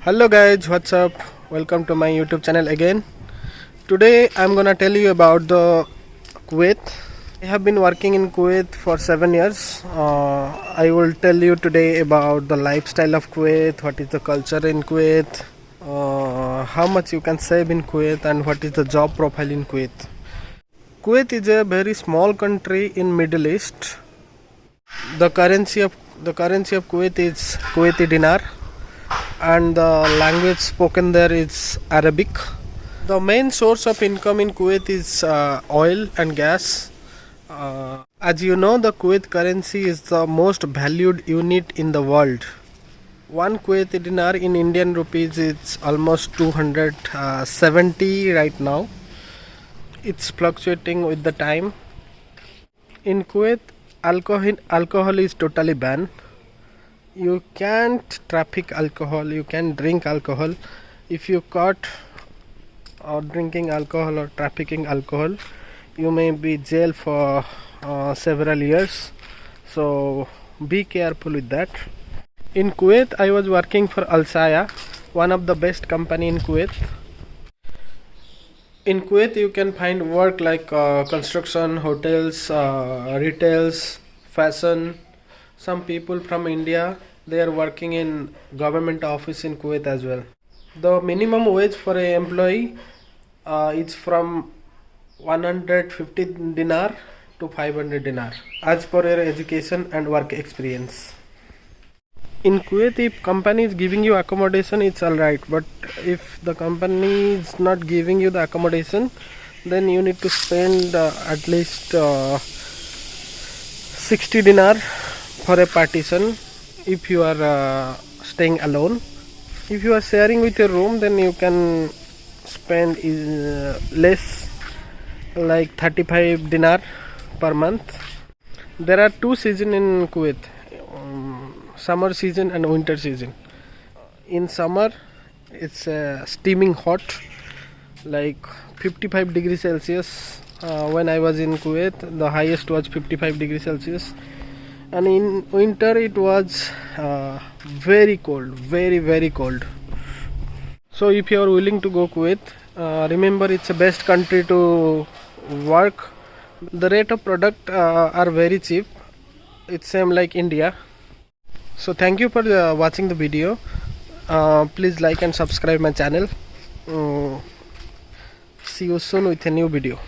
Hello guys, what's up? Welcome to my YouTube channel again. Today I'm gonna tell you about the Kuwait. I have been working in Kuwait for 7 years. I will tell you today about the lifestyle of Kuwait, what is the culture in Kuwait, how much you can save in Kuwait, and what is the job profile in Kuwait. Kuwait is a very small country in Middle East. The currency of Kuwait is Kuwaiti dinar, and the language spoken there is Arabic. The main source of income in Kuwait is oil and gas. As you know, the Kuwait currency is the most valued unit in the world. One Kuwaiti dinar in Indian rupees is almost 270 right now. It's fluctuating with the time. In Kuwait, alcohol is totally banned. You can't traffic alcohol, you can drink alcohol. If you caught or drinking alcohol or trafficking alcohol, you may be jailed for several years, so be careful with that. In Kuwait, I was working for Alsaya, one of the best company in Kuwait. In Kuwait, you can find work like construction, hotels, retails, fashion. Some people from India, they are working in government office in Kuwait as well. The minimum wage for a employee is from 150 dinar to 500 dinar as per your education and work experience. In Kuwait, if company is giving you accommodation, it's alright, but if the company is not giving you the accommodation, then you need to spend at least 60 dinar for a partition if you are staying alone. If you are sharing with your room, then you can spend less, like 35 dinar per month. There are two seasons in Kuwait, summer season and winter season. In summer, it's steaming hot, like 55 degrees Celsius. When I was in Kuwait, the highest was 55 degrees Celsius. And in winter it was very cold, very cold. So if you are willing to go Kuwait, remember it's the best country to work. The rate of product are very cheap. It's same like India. So thank you for watching the video. Please like and subscribe my channel. See you soon with a new video.